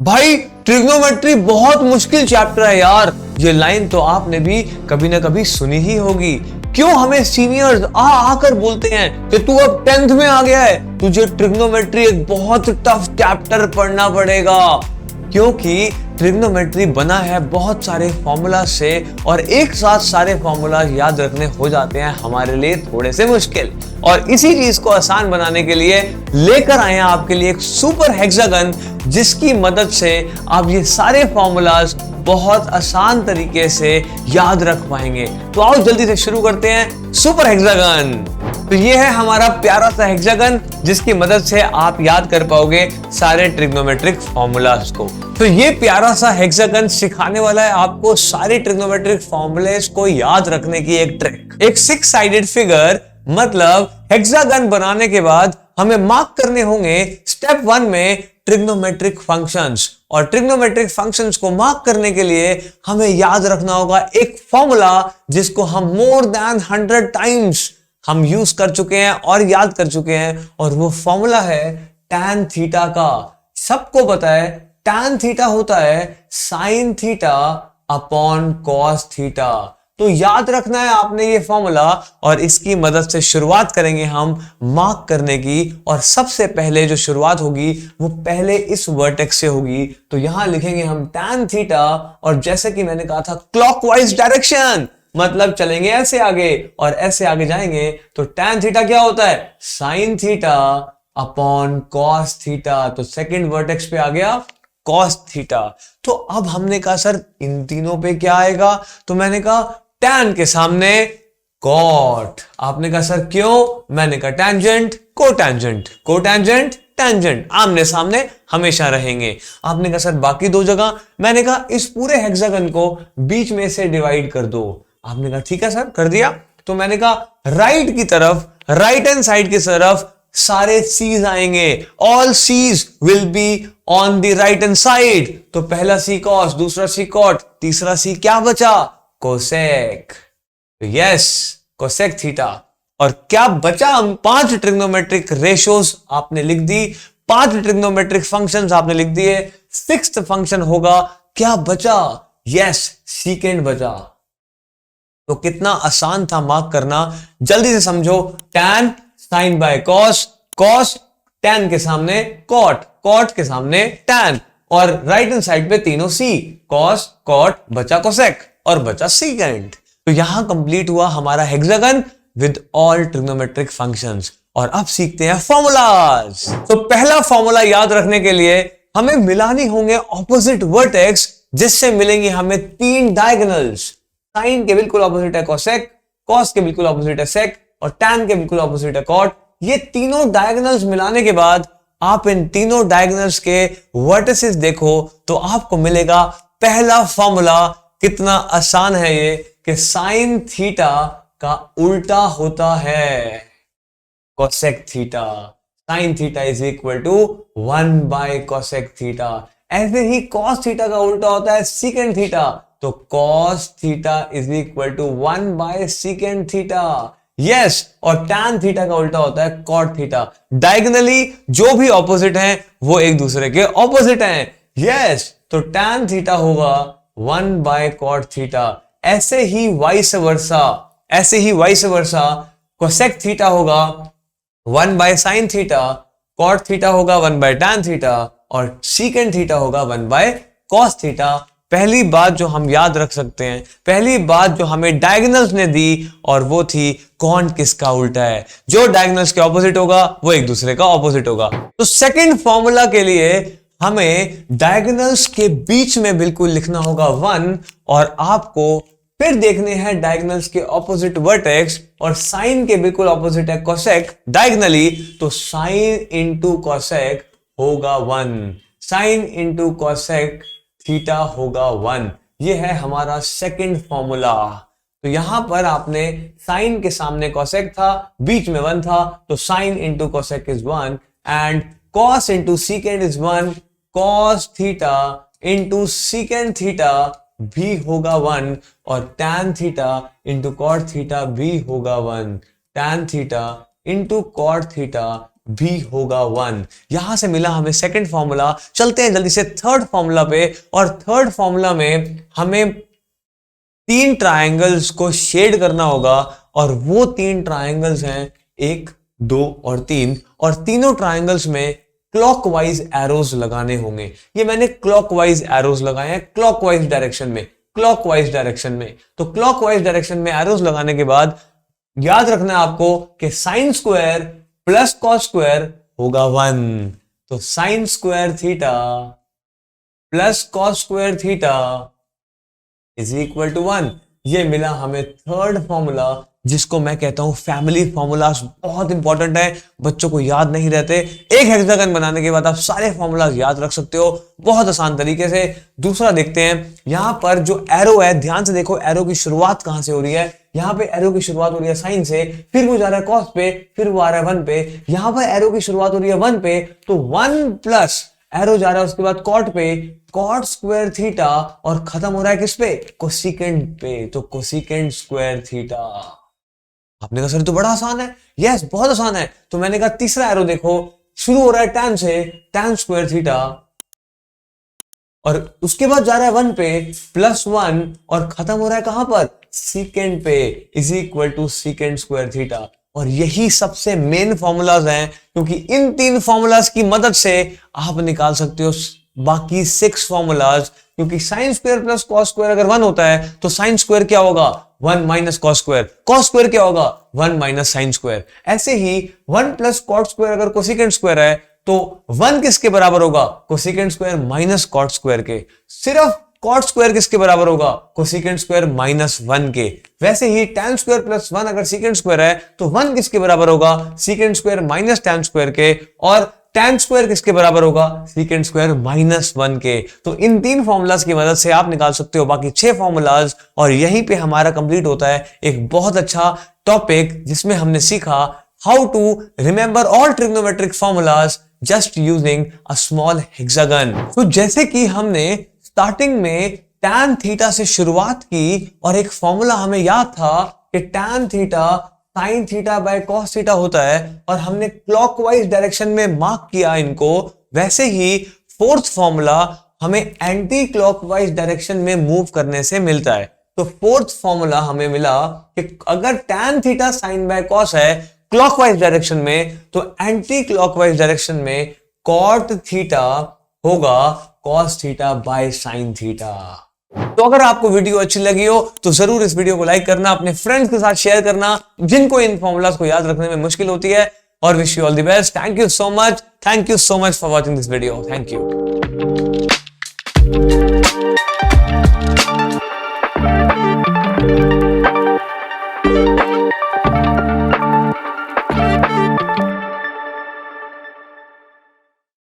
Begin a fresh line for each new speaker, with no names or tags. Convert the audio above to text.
भाई ट्रिग्नोमेट्री बहुत मुश्किल चैप्टर है यार। ये लाइन तो आपने भी कभी ना कभी सुनी ही होगी। क्यों हमें सीनियर्स आकर बोलते हैं कि तू अब 10th में आ गया है, तुझे ट्रिग्नोमेट्री एक बहुत टफ चैप्टर पढ़ना पड़ेगा। क्योंकि ट्रिग्नोमेट्री बना है बहुत सारे फॉर्मूला से और एक साथ सारे फॉर्मूला याद रखने हो जाते हैं हमारे लिए थोड़े से मुश्किल। और इसी चीज को आसान बनाने के लिए लेकर आए हैं आपके लिए एक सुपर हेक्सागन, जिसकी मदद से आप ये सारे फॉर्मूलाज बहुत आसान तरीके से याद रख पाएंगे। तो आओ जल्दी से शुरू करते हैं सुपर हेक्सागन। तो ये है हमारा प्यारा सा हेक्सागन, जिसकी मदद से आप याद कर पाओगे सारे ट्रिग्नोमेट्रिक फॉर्मूलाज को। तो ये प्यारा सा हेक्सागन सिखाने वाला है आपको सारे ट्रिग्नोमेट्रिक फॉर्मूलेस को याद रखने की एक ट्रिक। एक 6 साइडेड फिगर मतलब हेक्सागन बनाने के बाद हमें मार्क करने होंगे स्टेप 1 में ट्रिग्नोमेट्रिक फंक्शंस। और ट्रिग्नोमेट्रिक फंक्शंस को मार्क करने के लिए हमें याद रखना होगा एक फॉर्मूला जिसको हम मोर देन 100 टाइम्स हम यूज कर चुके हैं और याद कर चुके हैं, और वो फॉर्मूला है tan थीटा का। सबको पता है tan थीटा होता है sin theta upon cos theta. तो याद रखना है आपने ये फॉर्मूला, और इसकी मदद से शुरुआत करेंगे हम मार्क करने की। और सबसे पहले जो शुरुआत होगी वो पहले इस वर्टेक्स से होगी। तो यहां लिखेंगे हम tan थीटा, और जैसे कि मैंने कहा था क्लॉकवाइज डायरेक्शन, मतलब चलेंगे ऐसे आगे और ऐसे आगे जाएंगे। तो tan थीटा क्या होता है sin theta upon cos theta. तो सेकंड वर्टेक्स पे आ गया cos थीटा। तो अब हमने कहा सर इन तीनों पे क्या आएगा, तो मैंने कहा tan के सामने cot। आपने कहा सर क्यों, मैंने कहा टेंजेंट कोटेंजेंट, कोटेंजेंट टेंजेंट आमने सामने हमेशा रहेंगे। आपने कहा सर बाकी दो जगह, मैंने कहा इस पूरे हेक्सागन को बीच में से डिवाइड कर दो। आपने कहा ठीक है सर कर दिया। तो मैंने कहा राइट की तरफ, राइट हैंड साइड की तरफ सारे सीज आएंगे, all C's will be on the right hand side. तो पहला सी कॉस, दूसरा सी कॉट, तीसरा सी क्या बचा कोसेक। Yes cosec theta. और क्या बचा, हम 5 ट्रिग्नोमेट्रिक रेशियोज आपने लिख दी, 5 ट्रिग्नोमेट्रिक फंक्शंस आपने लिख दिए। 6th फंक्शन होगा क्या बचा, यस सीकेंड बचा। तो कितना आसान था मार्क करना, जल्दी से समझो। tan sin by cos, cos tan के सामने cot, cot के सामने tan, और राइट हैंड साइड पे तीनों c, cos cot बचा cosec और बचा secant। तो यहां कंप्लीट हुआ हमारा hexagon with all trigonometric functions. और अब सीखते हैं फॉर्मूलाज। तो पहला फॉर्मूला याद रखने के लिए हमें मिलानी होंगे ऑपोजिट वर्टेक्स, जिससे मिलेंगे हमें 3 डायगोनल्स। साइन के बिल्कुल ऑपोजिट है कोसेक, कॉस के बिल्कुल ऑपोजिट है सेक, और टैन के बिल्कुल ऑपोजिट है कॉट। ये तीनों डायगोनल्स मिलाने के बाद आप इन तीनों डायगोनल्स के वर्टिसेस देखो तो आपको मिलेगा पहला फॉर्मूला। कितना आसान है ये कि साइन थीटा का उल्टा होता है cosec theta. Sine theta is equal to 1 by cosec theta. ऐसे ही कॉस थीटा का उल्टा होता है सीकेंड थीटा। तो cos theta is equal to 1 by secant theta. Yes, और tan थीटा का उल्टा होता है cot थीटा। डायगोनली जो भी ऑपोजिट हैं वो एक दूसरे के ऑपोजिट हैं। यस, तो tan थीटा होगा 1 बाय cot थीटा। ऐसे ही वाइस वर्सा कोसेक थीटा होगा 1 by sin theta, cot theta होगा 1 बाय tan थीटा, और सीकेंड थीटा होगा 1 बाय cos थीटा। पहली बात जो हम याद रख सकते हैं, पहली बात जो हमें डायगोनल्स ने दी, और वो थी कौन किसका उल्टा है। जो डायगोनल्स के ऑपोजिट होगा वो एक दूसरे का ऑपोजिट होगा। तो सेकंड फॉर्मूला के लिए हमें डायगोनल्स के बीच में बिल्कुल लिखना होगा 1, और आपको फिर देखने हैं डायगोनल्स के ऑपोजिट वर्टेक्स, और साइन के बिल्कुल ऑपोजिट है कोसेक डायगोनली। तो साइन इंटू कोसेक होगा 1, साइन इंटू कोसेक थीटा होगा 1। ये है हमारा सेकंड फॉर्मूला। तो यहां पर आपने साइन के सामने कोसेक था, बीच में 1 था, तो sine into cosec is 1, and cos into secant is 1, cos theta into secant theta भी होगा 1, और tan theta into cot theta भी होगा 1, tan theta into cot theta भी होगा 1। यहां से मिला हमें सेकंड फॉर्मूला। चलते हैं जल्दी से थर्ड फॉर्मूला पे, और थर्ड फॉर्मूला में हमें 3 ट्रायंगल्स को शेड करना होगा, और वो 3 ट्रायंगल्स हैं 1, 2 और 3, और तीनों ट्रायंगल्स में क्लॉकवाइज एरोज लगाने होंगे। ये मैंने क्लॉकवाइज एरोज लगाए हैं, क्लॉकवाइज डायरेक्शन में, क्लॉकवाइज डायरेक्शन में। तो क्लॉकवाइज डायरेक्शन में एरोज लगाने के बाद याद रखना है आपको कि sine square plus cos square होगा 1। तो sine square theta plus cos square theta is equal to 1। ये मिला हमें थर्ड फॉर्मूला, जिसको मैं कहता हूं फैमिली फॉर्मूलाज। बहुत इंपॉर्टेंट है, बच्चों को याद नहीं रहते। एक हेक्सागन बनाने के बाद आप सारे फॉर्मूलाज याद रख सकते हो बहुत आसान तरीके से। दूसरा देखते हैं, यहां पर जो एरो है, ध्यान से देखो एरो की शुरुआत कहां से हो रही है। यहां पे एरो की शुरुआत हो रही है साइन से, फिर वो जा रहा है कॉस पे, फिर वो आ रहा है 1 पे। यहां पर एरो की शुरुआत हो रही है 1 पे, तो 1 प्लस एरो जा रहा है उसके बाद कॉट पे, कॉट स्क्वायर थीटा, और खत्म हो रहा है किस पे, कोसिकेंड पे। तो कोसिकेंड स्क्वायर थीटा। आपने कहा सर तो बड़ा आसान है। यस, बहुत आसान है। तो मैंने कहा तीसरा एरो देखो, शुरू हो रहा है tan से, tan स्क्वायर थीटा, और उसके बाद जा रहा है 1 पे +1, और खत्म हो रहा है कहां पर, सीकेंड पे, is equal to secant square theta. और यही सबसे मेन फॉर्मूलाज हैं, क्योंकि इन 3 फॉर्मूलाज की मदद से आप निकाल सकते हो बाकी 6 फॉर्मूलाज। क्योंकि sign square plus cos square अगर 1 होता है तो साइन स्क्वायर क्या होगा, 1 minus cos square. Cos square क्या होगा, 1 माइनस साइन स्क्वायर। ऐसे ही 1 प्लस कॉट स्क्वायर अगर कोसिकेंड स्क्वायर है तो 1 किसके बराबर होगा, cosecant square minus cot square के। सिर्फ कॉट स्क्वायर किसके बराबर होगा, कोसिकेंड स्क्वायर -1 के। वैसे ही tan स्क्वायर प्लस 1 अगर सीकेंड स्क्वायर है तो 1 किसके बराबर होगा, secant square minus tan square के। और tan स्क्वायर किसके बराबर होगा, सीकेंड स्क्वायर -1 के। तो इन 3 फॉर्मूलाज की मदद से आप निकाल सकते हो बाकी 6 फॉर्मूलाज। और यहीं पे हमारा कंप्लीट होता है एक बहुत अच्छा टॉपिक, जिसमें हमने सीखा how to remember all trigonometric formulas just using a small hexagon. तो जैसे कि हमने स्टार्टिंग में tan थीटा से शुरुआत की, और एक फॉर्मूला हमें याद था कि tan theta sin theta by cos theta होता है, और हमने क्लॉकवाइज डायरेक्शन में मार्क किया इनको। वैसे ही फोर्थ फॉर्मूला हमें एंटी क्लॉकवाइज डायरेक्शन में मूव करने से मिलता है। तो फोर्थ फॉर्मूला हमें मिला कि अगर tan theta sin by cos है क्लॉकवाइज डायरेक्शन में, तो एंटी क्लॉकवाइज डायरेक्शन में cot थीटा होगा cos theta by sin theta. तो अगर आपको वीडियो अच्छी लगी हो तो जरूर इस वीडियो को लाइक करना, अपने फ्रेंड्स के साथ शेयर करना जिनको इन फॉर्मूलाज को याद रखने में मुश्किल होती है। और wish you all the best. Thank you so much, thank you so much for watching this video. Thank you.